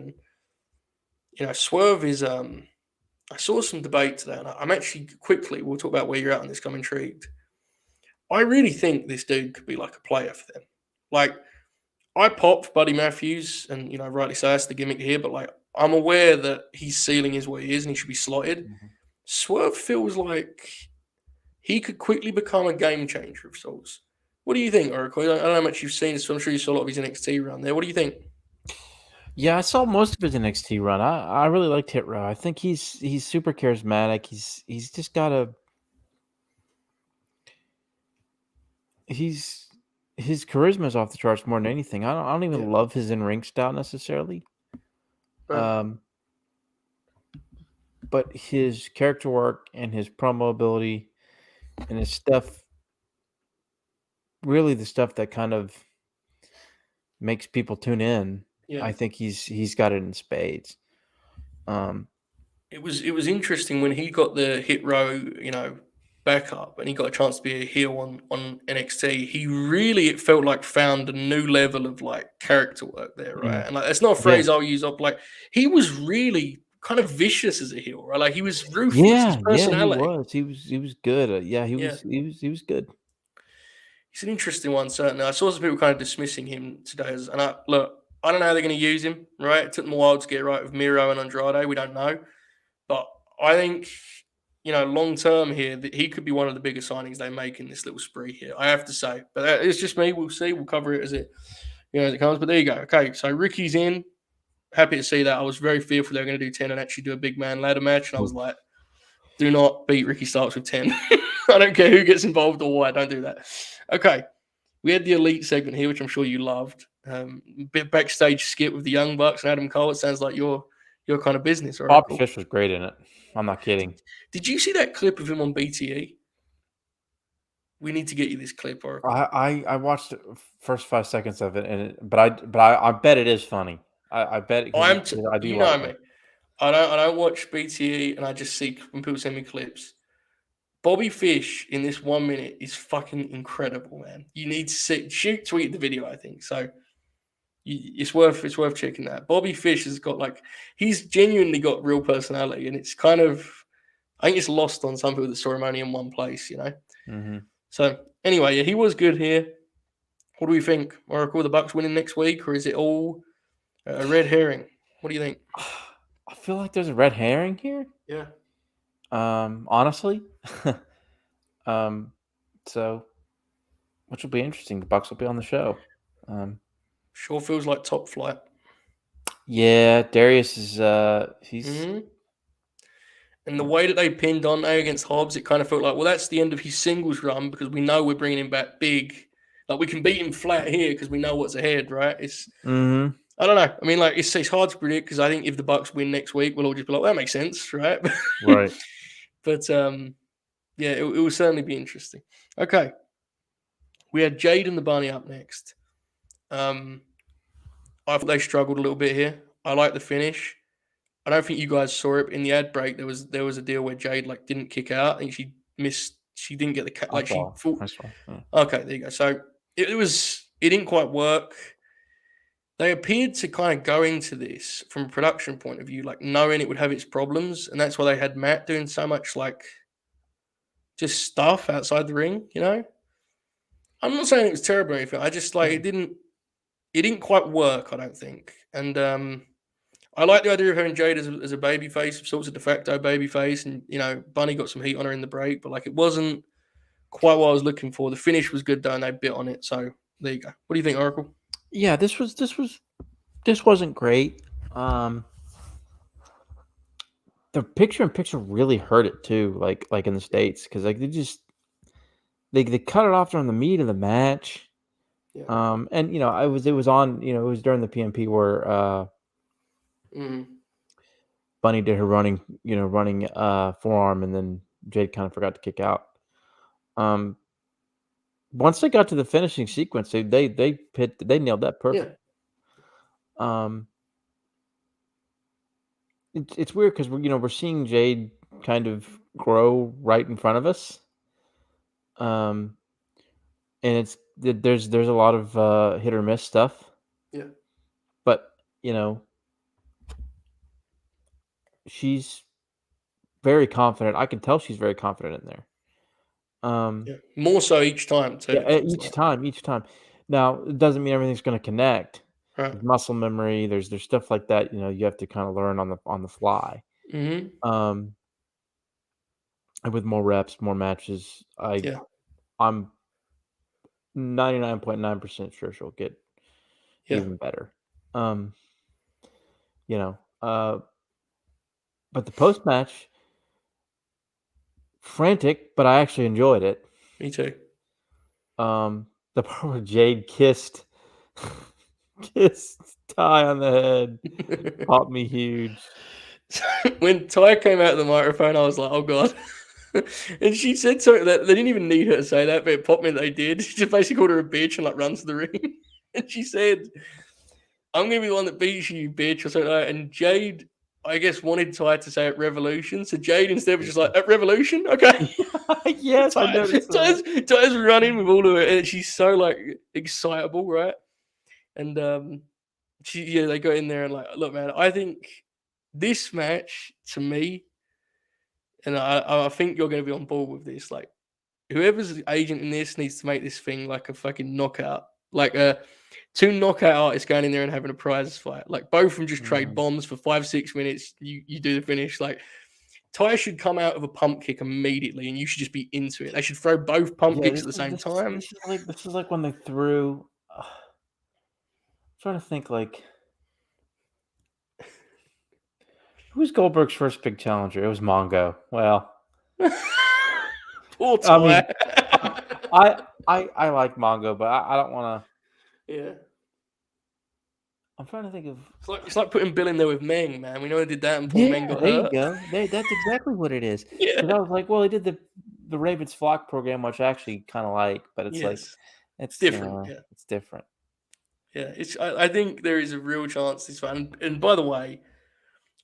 And Swerve is. I saw some debate today, and I'm actually quickly. We'll talk about where you're at on this. I'm intrigued. I really think this dude could be like a player for them. Like I popped Buddy Matthews, and rightly so, that's the gimmick here. But I'm aware that his ceiling is what he is, and he should be slotted. Mhm. Swerve feels like he could quickly become a game changer of sorts. What do you think, Oracle? I don't know how much you've seen, so I'm sure you saw a lot of his NXT run there. What do you think? Yeah, I saw most of his NXT run. I really liked Hit Row. I think he's super charismatic. He's just got his charisma is off the charts more than anything. I don't even love his in-ring style necessarily. Right. But his character work and his promo ability and his stuff, really the stuff that kind of makes people tune in. Yeah. I think he's got it in spades. It was interesting when he got the Hit Row, back up, and he got a chance to be a heel on NXT. He really, it felt like, found a new level of character work there, right? And that's not a phrase I'll use up. He was really kind of vicious as a heel, right? Like he was ruthless. His personality. He was good. He was good. He's an interesting one, certainly. I saw some people kind of dismissing him today, and I don't know how they're going to use him, right? It took them a while to get right with Miro and Andrade. We don't know. But I think, long term here, that he could be one of the biggest signings they make in this little spree here. I have to say, but it's just me. We'll see. We'll cover it as it comes. But there you go. Okay, so Ricky's in. Happy to see that. I was very fearful they were going to do 10 and actually do a big man ladder match, and I was like, do not beat Ricky Starks with 10. I don't care who gets involved or why. Don't do that. Okay, we had the elite segment here, which I'm sure you loved. Bit backstage skit with the Young Bucks and Adam Cole. It sounds like your kind of business. Bobby Fish was great in it. I'm not kidding. Did you see that clip of him on BTE? We need to get you this clip, Oracle. I watched the first 5 seconds of it, but I bet it is funny. I bet it. I do. You know me. I don't watch BTE, and I just see when people send me clips. Bobby Fish in this 1 minute is fucking incredible, man. You need to tweet the video, I think. So it's worth checking that. Bobby Fish has got he's genuinely got real personality, and it's kind of, I think it's lost on some people that saw him only in one place, Mm-hmm. So anyway, yeah, he was good here. What do we think? Oracle, the Bucks winning next week, or is it all a red herring? What do you think? I feel like there's a red herring here. Yeah. Honestly. So, which will be interesting. The Bucks will be on the show. Sure feels like Top Flight. Yeah, Darius is he's. Mm-hmm. And the way that they pinned Dante against Hobbs, it kind of felt like, well, that's the end of his singles run because we know we're bringing him back big. We can beat him flat here because we know what's ahead, right? It's Mm-hmm. I don't know. I mean, it's hard to predict because I think if the Bucks win next week, we'll all just be like, well, that makes sense, right? Right. But yeah, it will certainly be interesting. Okay, we had Jade and the Bunny up next. I thought they struggled a little bit here. I like the finish. I don't think you guys saw it in the ad break. There was a deal where Jade didn't kick out. I think she missed. She didn't get the I saw. Yeah. Okay, there you go. So it didn't quite work. They appeared to kind of go into this from a production point of view, knowing it would have its problems, and that's why they had Matt doing so much just stuff outside the ring. I'm not saying it was terrible or anything. I just it didn't quite work. I don't think, and I like the idea of having Jade as a baby face, of sorts of de facto baby face, and Bunny got some heat on her in the break, but it wasn't quite what I was looking for. The finish was good though, and they bit on it. So there you go. What do you think, Oracle? Yeah, this wasn't great. The picture-in-picture really hurt it too, like in the States, because they cut it off during the meat of the match. Yeah. And it was on, it was during the PMP where Bunny did her running forearm, and then Jade kind of forgot to kick out. Once they got to the finishing sequence, they nailed that perfect. Yeah. It's weird because we're seeing Jade kind of grow right in front of us. And there's a lot of hit or miss stuff. Yeah. But she's very confident. I can tell she's very confident in there. More so each time too. Yeah, each time. Now it doesn't mean everything's going to connect. Right. There's muscle memory. There's stuff like that. You have to kind of learn on the fly. Mm-hmm. And with more reps, more matches, I'm 99.9% sure she'll get even better. But the post match, frantic, but I actually enjoyed it. Me too. The part where Jade kissed Ty on the head popped me huge. When Ty came out of the microphone, I was like, "Oh God!" And she said something that they didn't even need her to say that, but it popped me that they did. She just basically called her a bitch and runs to the ring, and she said, "I'm gonna be the one that beats you, bitch," or something like that. And Jade, I guess, wanted Ty to say it Revolution, so Jade instead was just like, "At Revolution, okay." Yes, I noticed that. Ty's running with all of it, and she's so excitable, right? And they got in there and look, man, I think this match to me, and I think you're going to be on board with this. Like, whoever's agent in this needs to make this thing like a fucking knockout, like two knockout artists going in there and having a prize fight. Like both of them just trade bombs for 5-6 minutes. You do the finish. Like Ty should come out of a pump kick immediately, and you should just be into it. They should throw both pump kicks at the same time. This is like when they threw. I'm trying to think who's Goldberg's first big challenger? It was Mongo. Well, poor Ty. I mean, I like Mongo, but I don't want to. Yeah. I'm trying to think of. It's like putting Bill in there with Meng, man. We know he did that, and poor Meng got hurt. There you go. That's exactly what it is. Yeah. I was like, well, he did the Ravens Flock program, which I actually kind of like, but it's it's different. It's different. Yeah, I think there is a real chance this one. And by the way,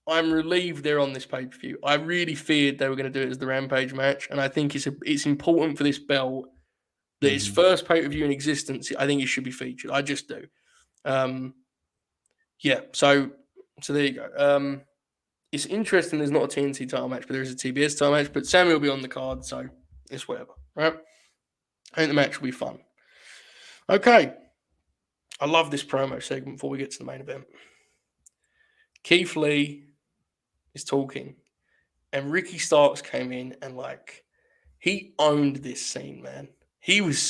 I'm relieved they're on this pay-per-view. I really feared they were going to do it as the Rampage match, and I think it's important for this belt that its first pay-per-view in existence. I think it should be featured. I just do. Yeah. So there you go. It's interesting. There's not a TNT title match, but there is a TBS title match. But Sammy will be on the card, so it's whatever, right? I think the match will be fun. Okay. I love this promo segment before we get to the main event. Keith Lee is talking, and Ricky Starks came in and he owned this scene, man. He was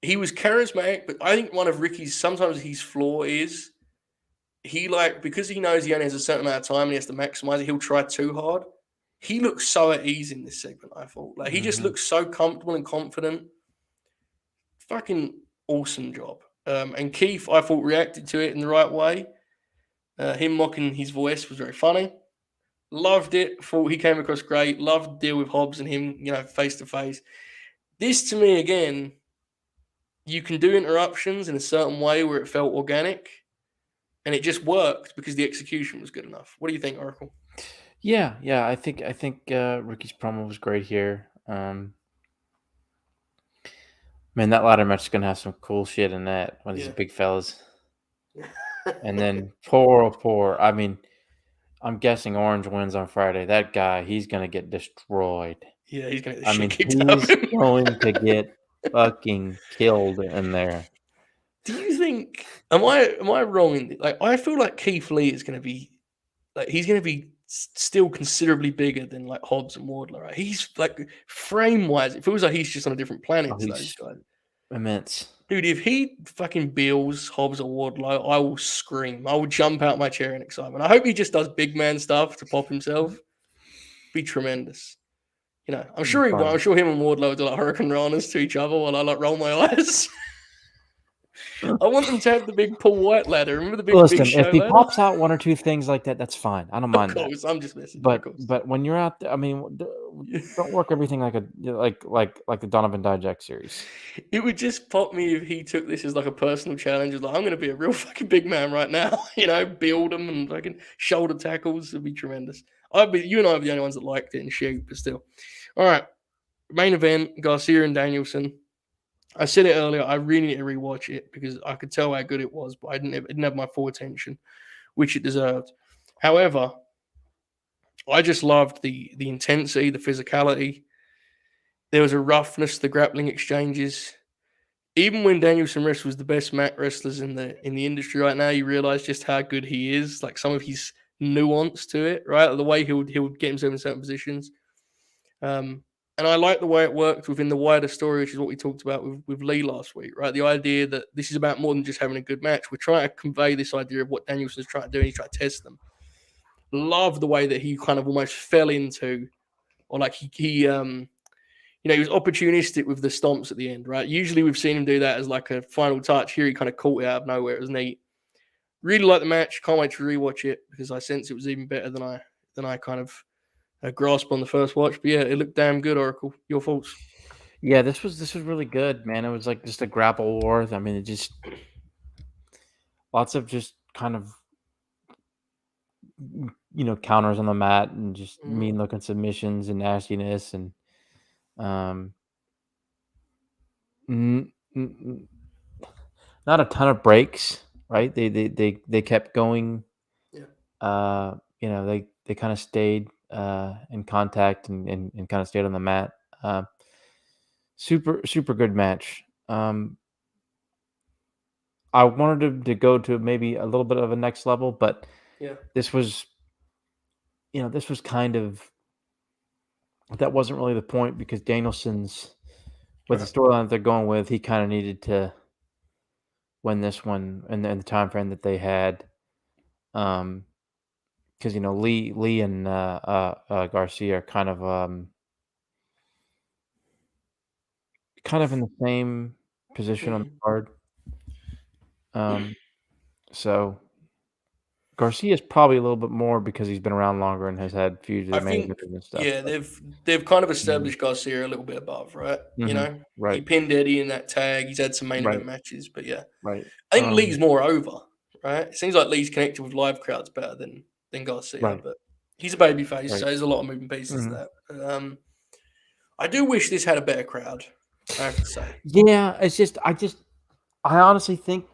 charismatic, but I think one of Ricky's, sometimes his flaw is because he knows he only has a certain amount of time and he has to maximize it, he'll try too hard. He looks so at ease in this segment, I thought. He just looks so comfortable and confident. Fucking awesome job. And Keith, I thought, reacted to it in the right way. Him mocking his voice was very funny. Loved it. Thought he came across great. Loved the deal with Hobbs and him, face to face. This, to me, again, you can do interruptions in a certain way where it felt organic, and it just worked because the execution was good enough. What do you think, Oracle? Yeah. I think Ricky's promo was great here. Man, that ladder match is gonna have some cool shit in that. One of these big fellas. And then poor. I mean, I'm guessing Orange wins on Friday. That guy, he's gonna get destroyed. Yeah, he's gonna. He's going to get fucking killed in there. Do you think? Am I wrong in I feel like Keith Lee is gonna be he's gonna be still considerably bigger than Hobbs and Wardlow. Right? He's frame wise, it feels like he's just on a different planet. He's immense. Dude, if he fucking bills Hobbs or Wardlow, I will scream. I will jump out my chair in excitement. I hope he just does big man stuff to pop himself. Be tremendous. I'm sure he will. I'm sure him and Wardlow do Hurricane Ranas to each other while I roll my eyes. I want them to have the big Paul White ladder. Remember the big Listen, show if he ladder? pops out one or two things like that, that's fine. I don't mind Of that. course, I'm just messing. But when you're out there, I mean, don't work everything like the Donovan Dijak series. It would just pop me if he took this as like a personal challenge. Like, I'm going to be a real fucking big man right now. Build them and fucking shoulder tackles. It'd be tremendous. You and I are the only ones that liked it and shoot, but still. All right. Main event, Garcia and Danielson. I said it earlier. I really need to rewatch it because I could tell how good it was, but it didn't have my full attention, which it deserved. However, I just loved the intensity, the physicality. There was a roughness to the grappling exchanges. Even when Danielson was the best mat wrestlers in the industry right now, you realize just how good he is. Like some of his nuance to it, right? Like the way he would get himself in certain positions. And I like the way it worked within the wider story, which is what we talked about with Lee last week, right? The idea that this is about more than just having a good match. We're trying to convey this idea of what Danielson's trying to do, and he's trying to test them. Love the way that he kind of almost fell into, or like he was opportunistic with the stomps at the end, right? Usually we've seen him do that as like a final touch. Here he kind of caught it out of nowhere. It was neat. Really like the match. Can't wait to rewatch it because I sense it was even better than I kind of grasp on the first watch. But yeah, it looked damn good, Oracle. Your thoughts? Yeah, this was really good, man. It was like just a grapple war. I mean, it just lots of just kind of counters on the mat and just mean looking submissions and nastiness and not a ton of breaks, right? They kept going. Yeah. They kind of stayed in contact and kind of stayed on the mat. Super good match. I wanted to go to maybe a little bit of a next level, but this was kind of, that wasn't really the point because Danielson's with the storyline that they're going with, he kind of needed to win this one in the time frame that they had. Because Lee and Garcia are kind of in the same position on the card. So Garcia is probably a little bit more because he's been around longer and has had feuds with managers and stuff. Yeah, they've kind of established Garcia a little bit above, right? Right. He pinned Eddie in that tag. He's had some main event matches, but yeah, right. I think Lee's more over, right? It seems like Lee's connected with live crowds better than Garcia, but he's a babyface, so there's a lot of moving pieces to that. I do wish this had a better crowd. I have to say. Yeah, it's just I honestly think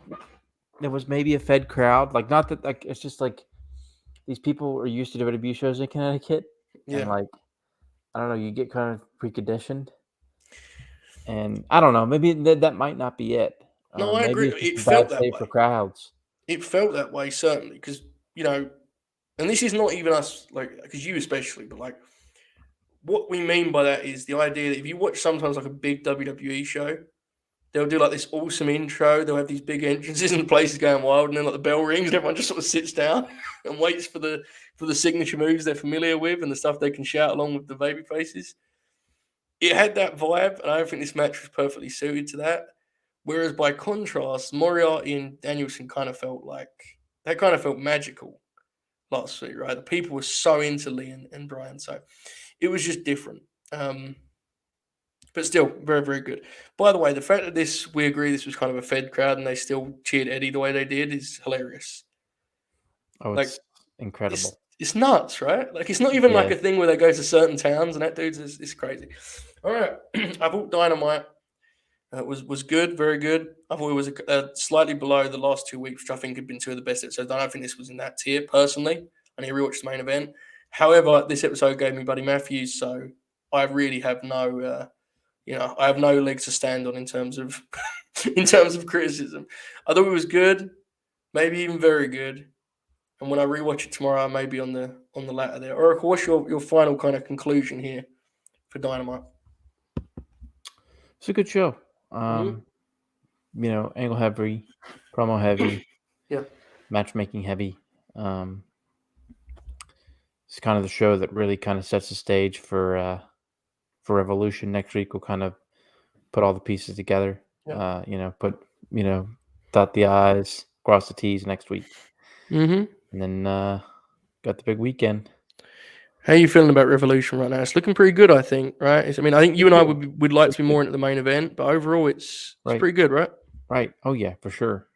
there was maybe a fed crowd, like not that like it's just like these people are used to WWE shows in Connecticut, and like I don't know, you get kind of preconditioned, and I don't know, maybe that might not be it. No, I agree. It felt that way for crowds. It felt that way certainly because and this is not even us, like because you especially, but like what we mean by that is the idea that if you watch sometimes like a big WWE show, they'll do like this awesome intro. They'll have these big entrances and the place is going wild, and then like the bell rings and everyone just sort of sits down and waits for the signature moves they're familiar with and the stuff they can shout along with the baby faces. It had that vibe, and I think this match was perfectly suited to that. Whereas by contrast, Moriarty and Danielson kind of felt magical last week, right? The people were so into Lee and Bryan, so it was just different. But still, very, very good. By the way, the fact that we agree this was kind of a fed crowd and they still cheered Eddie the way they did is hilarious. Oh, it's incredible. It's nuts, right? Like, it's not even like a thing where they go to certain towns and that dude's it's crazy. All right. I thought Dynamite was good, very good. I thought it was slightly below the last 2 weeks, which I think had been two of the best episodes. I don't think this was in that tier, personally. I need to rewatch the main event. However, this episode gave me Buddy Matthews, so I really have no... I have no legs to stand on in terms of criticism. I thought it was good, maybe even very good. And when I rewatch it tomorrow, I may be on the latter there. Oracle, what's your final kind of conclusion here for Dynamite? It's a good show. Angle heavy, promo heavy, matchmaking heavy. It's kind of the show that really kind of sets the stage for Revolution. Next week we'll kind of put all the pieces together. dot the I's, cross the T's next week. Mm-hmm. And then got the big weekend. How are you feeling about Revolution right now? It's looking pretty good, I think, right? I mean, I think you and I would like to be more into the main event, but overall, it's pretty good, right? Right. Oh, yeah, for sure.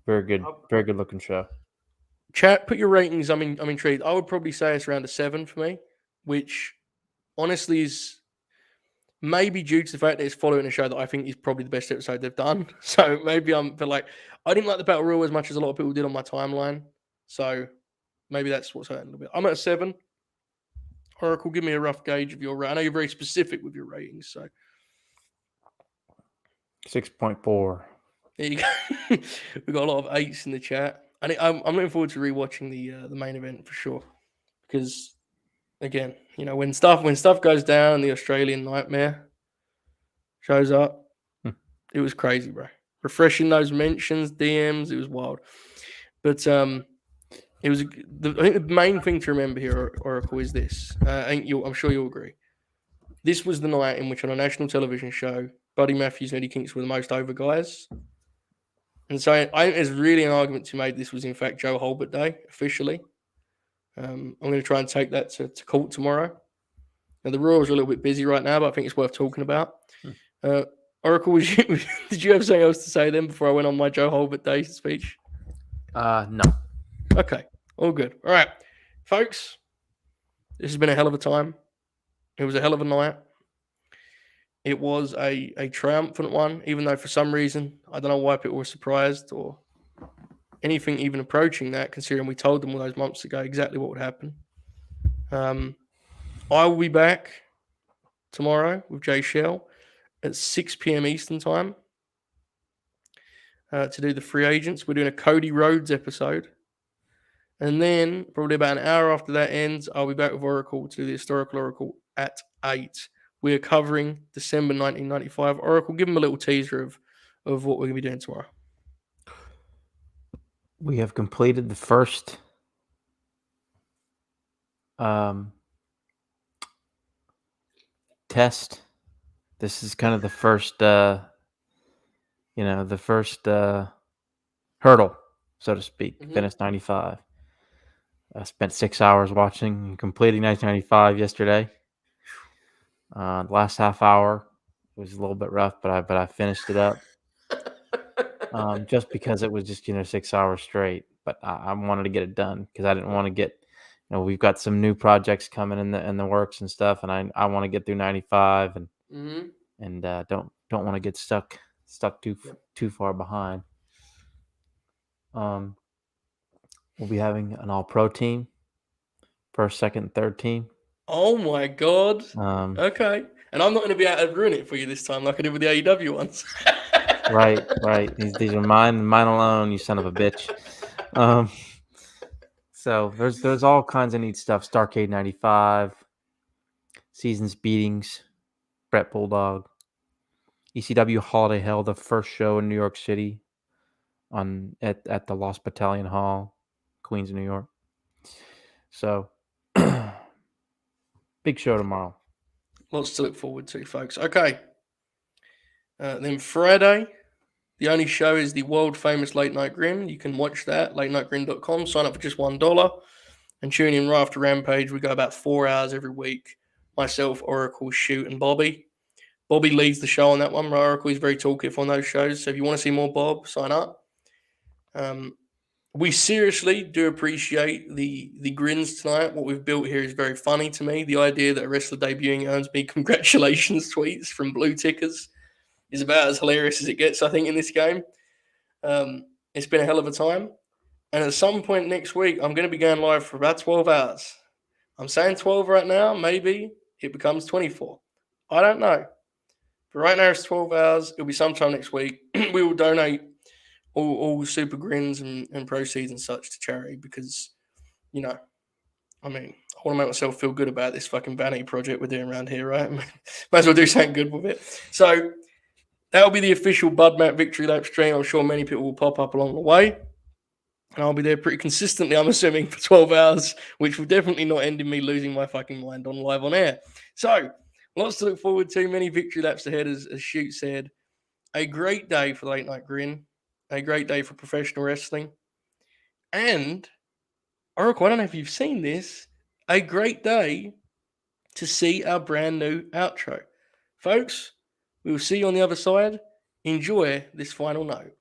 Very good. Very good looking show. Chat, put your ratings. I'm intrigued. I would probably say it's around a 7 for me, which honestly is maybe due to the fact that it's following a show that I think is probably the best episode they've done. So maybe but like, I didn't like the Battle Royal as much as a lot of people did on my timeline. So maybe that's what's hurting a little bit. I'm at a 7. Oracle, give me a rough gauge of your rate. I know you're very specific with your ratings, so 6.4. there you go. We've got a lot of 8s in the chat. And I'm looking forward to rewatching the main event for sure. Because again, when stuff goes down, the Australian Nightmare shows up. It was crazy, bro. Refreshing those mentions, DMs, it was wild. But it was. I think the main thing to remember here, Oracle, is this. I'm sure you'll agree. This was the night in which, on a national television show, Buddy Matthews and Eddie Kingston were the most over guys. And so I think there's really an argument to be made this was, in fact, Joe Holbert Day, officially. I'm going to try and take that to court tomorrow. Now, the Royals are a little bit busy right now, but I think it's worth talking about. Oracle, did you have something else to say then before I went on my Joe Holbert Day speech? No. Okay, all good. All right, folks, this has been a hell of a time. It was a hell of a night. It was a triumphant one, even though for some reason, I don't know why people were surprised or anything even approaching that, considering we told them all those months ago exactly what would happen. I will be back tomorrow with Jay Shell at 6 p.m. Eastern time to do the free agents. We're doing a Cody Rhodes episode. And then probably about an hour after that ends, I'll be back with Oracle to do the historical Oracle at 8. We are covering December 1995. Oracle, give them a little teaser of what we're going to be doing tomorrow. We have completed the first test. This is kind of the first, hurdle, so to speak. Mm-hmm. Finished 95. I spent 6 hours watching and completing 1995 yesterday. The last half hour was a little bit rough, but I finished it up. Just because it was just 6 hours straight. But I wanted to get it done because I didn't want to get. We've got some new projects coming in the works and stuff, and I want to get through 95 and and don't want to get stuck too far behind. We'll be having an all-pro team, first, second, third team. Oh my god! Okay, and I'm not going to be able to ruin it for you this time, like I did with the AEW ones. Right. These are mine alone. You son of a bitch. So there's all kinds of neat stuff. Starcade 95, Seasons Beatings, Brett Bulldog, ECW Holiday Hell, the first show in New York City at the Lost Battalion Hall, Queens, New York. So big show tomorrow. Lots to look forward to, folks. Okay. Then Friday, the only show is the world famous Late Night Grin. You can watch that, latenightgrin.com. Sign up for just $1 and tune in right after Rampage. We go about 4 hours every week. Myself, Oracle, Shoot, and Bobby. Bobby leads the show on that one. Oracle is very talkative on those shows. So if you want to see more Bob, sign up. We seriously do appreciate the grins tonight. What we've built here is very funny to me. The idea that a wrestler debuting earns me congratulations tweets from blue tickers is about as hilarious as it gets, I think, in this game. It's been a hell of a time. And at some point next week, I'm going to be going live for about 12 hours. I'm saying 12 right now. Maybe it becomes 24. I don't know. But right now it's 12 hours. It'll be sometime next week. We will donate all super grins and proceeds and such to charity because, I want to make myself feel good about this fucking vanity project we're doing around here, right? Might as well do something good with it. So that'll be the official Bud Matt Victory Lap stream. I'm sure many people will pop up along the way. And I'll be there pretty consistently, I'm assuming, for 12 hours, which will definitely not end in me losing my fucking mind on live on air. So lots to look forward to. Many victory laps ahead, as Shoot said. A great day for the Late Night Grin. a great day for professional wrestling. And, Oracle, I don't know if you've seen this, a great day to see our brand new outro. Folks, we will see you on the other side. Enjoy this final note.